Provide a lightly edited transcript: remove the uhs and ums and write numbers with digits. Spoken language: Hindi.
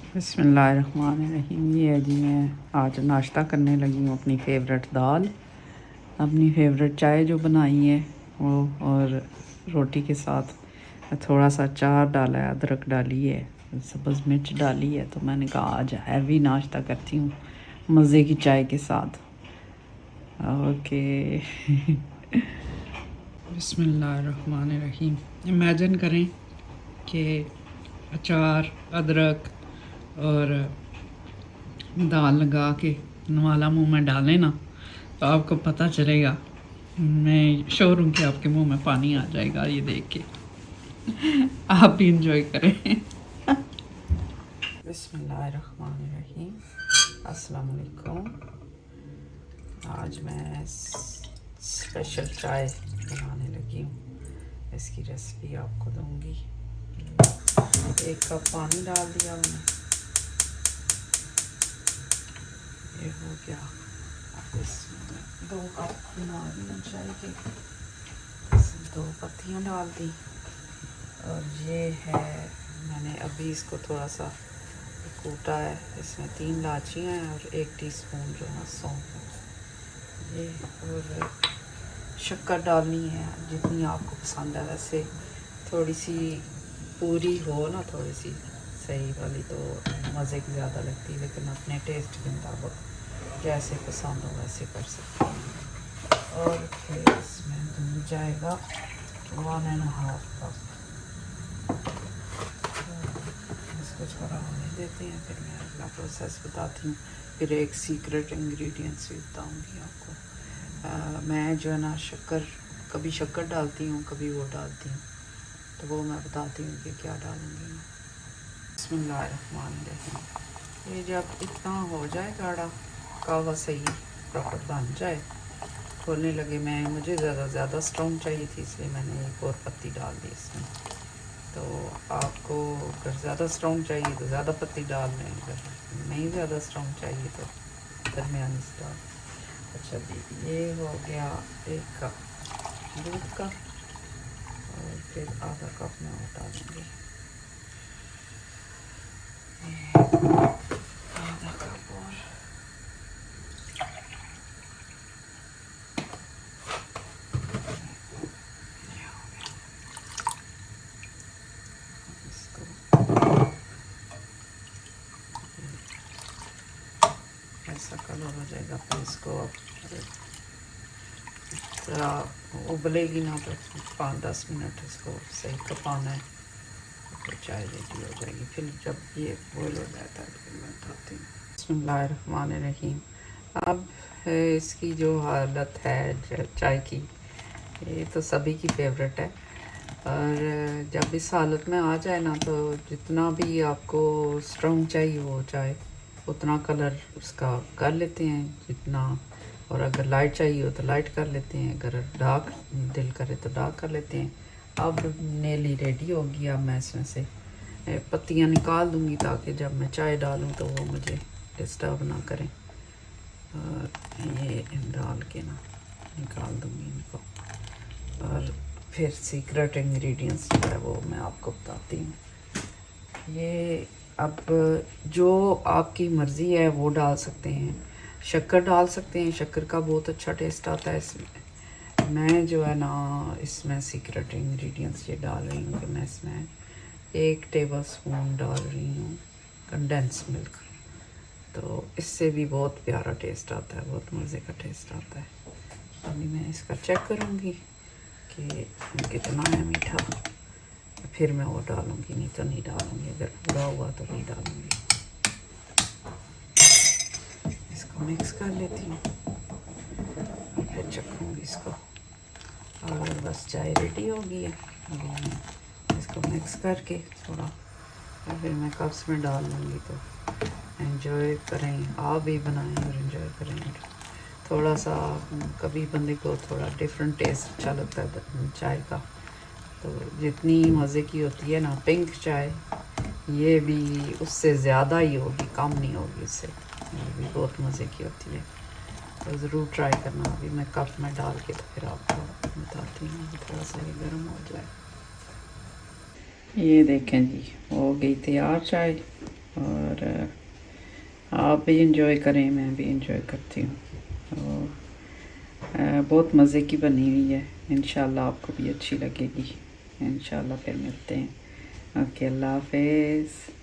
बिस्मिल्लाहिर्रहमानिर्रहीम। ये है जी, मैं आज नाश्ता करने लगी हूँ अपनी फ़ेवरेट दाल, अपनी फ़ेवरेट चाय जो बनाई है वो, और रोटी के साथ थोड़ा सा अचार डाला है, अदरक डाली है, सब्ज़ मिर्च डाली है। तो मैंने कहा आज हैवी नाश्ता करती हूँ मज़े की चाय के साथ। ओके। बिस्मिल्लाहिर्रहमानिर्रहीम। इमेजिन करें कि अचार, अदरक और दाल लगा के वाला मुंह में डालें ना, तो आपको पता चलेगा, मैं श्योर हूँ कि आपके मुंह में पानी आ जाएगा ये देख के। आप भी इंजॉय करें। बिस्मिल्लाहिर्रहमानिर्रहीम। अस्सलाम वालेकुम। आज मैं स्पेशल चाय बनाने लगी हूँ, इसकी रेसिपी आपको दूँगी। 1 कप पानी डाल दिया मैंने, ये हो गया। अब इसमें 2 कप बना दी चाय के, 2 पत्तियाँ डाल दी। और ये है, मैंने अभी इसको थोड़ा सा कूटा है। इसमें 3 इलायचियाँ हैं और 1 टीस्पून जो है सौंफ है ये। और शक्कर डालनी है जितनी आपको पसंद है, वैसे थोड़ी सी पूरी हो ना, थोड़ी सी सही वाली तो मज़े की ज़्यादा लगती है, लेकिन अपने टेस्ट के मुताबिक जैसे पसंद हो वैसे कर सकते हैं। और फिर इसमें दूध जाएगा 1.5 कप। इसको थोड़ा होने देते हैं, फिर मैं अगला प्रोसेस बताती हूँ। फिर एक सीक्रेट इंग्रेडिएंट्स भी बताऊँगी आपको। मैं जो है ना शक्कर, कभी शक्कर डालती हूँ, कभी वो डालती हूँ, तो वो मैं बताती हूँ कि क्या डालूँगी मैं। बिस्मिल्लाहिर्रहमानिर्रहीम। ये जब इतना हो जाए गाढ़ा, कहवा सही प्रॉपर बन जाए, खोलने लगे, मुझे ज़्यादा स्ट्रॉन्ग चाहिए थी, इसलिए मैंने 1 और पत्ती डाल दी इसमें। तो आपको अगर ज़्यादा स्ट्रॉन्ग चाहिए तो ज़्यादा पत्ती डाल लें, अगर नहीं ज़्यादा स्ट्रॉन्ग चाहिए तो दरमियानी से डाल। अच्छा जी, ये हो गया 1 कप दूध का, और फिर आधा कप मैं और डालूँगी, आधा कप और। ऐसा कलर हो जाएगा, फिर इसको ज़रा उबलेगी ना तो 5-10 मिनट इसको सही पकाना है, तो चाय रेडी हो जाएगी। फिर जब ये बॉयल हो जाता है फिर मैं बताती हूँ। बिस्मिल्लाहिर्रहमानिर्रहीम। अब इसकी जो हालत है चाय की, ये तो सभी की फेवरेट है, और जब इस हालत में आ जाए ना, तो जितना भी आपको स्ट्रॉन्ग चाहिए वो चाय, उतना कलर उसका कर लेते हैं जितना, और अगर लाइट चाहिए हो तो लाइट कर लेते हैं, अगर डार्क दिल करे तो डार्क कर लेते हैं। अब नेली रेडी होगी। अब मैं इसमें से पत्तियाँ निकाल दूँगी, ताकि जब मैं चाय डालूँ तो वो मुझे डिस्टर्ब ना करें। और ये डाल के ना निकाल दूँगी इनको, और फिर सीक्रेट इंग्रेडिएंट्स जो है वो मैं आपको बताती हूँ। ये अब जो आपकी मर्ज़ी है वो डाल सकते हैं, शक्कर डाल सकते हैं, शक्कर का बहुत अच्छा टेस्ट आता है इसमें। मैं जो है ना इसमें सीक्रेट इंग्रेडिएंट्स ये डाल रही हूँ कि मैं इसमें 1 टेबलस्पून डाल रही हूँ कंडेंस मिल्क, तो इससे भी बहुत प्यारा टेस्ट आता है, बहुत मज़े का टेस्ट आता है। अभी मैं इसका चेक करूँगी कि कितना है मीठा, फिर मैं वो डालूँगी, नहीं तो नहीं डालूँगी, अगर पूरा हुआ तो नहीं डालूँगी। इसको मिक्स कर लेती हूँ, फिर चखूँगी इसको, और बस चाय रेडी हो गई है। अभी मैं इसको मिक्स करके थोड़ा, और फिर मैं कप्स में डाल लूँगी, तो एंजॉय करें, आप भी बनाएं और एंजॉय करें। थोड़ा सा कभी बंदे को थोड़ा डिफरेंट टेस्ट अच्छा लगता है चाय का, तो जितनी मज़े की होती है ना पिंक चाय, ये भी उससे ज़्यादा ही होगी, कम नहीं होगी उससे, ये भी बहुत मज़े की होती है, तो ज़रूर ट्राई करना। अभी मैं कप में डाल के तो फिर आपको बताती हूँ, थोड़ा सा ये गर्म हो जाए। ये देखें जी, हो गई तैयार चाय, और और आप भी इंजॉय करें, मैं भी इंजॉय करती हूँ। तो बहुत मज़े की बनी हुई है, इंशाल्लाह आपको भी अच्छी लगेगी। इंशाल्लाह फिर मिलते हैं। ओके, अल्लाह हाफिज़।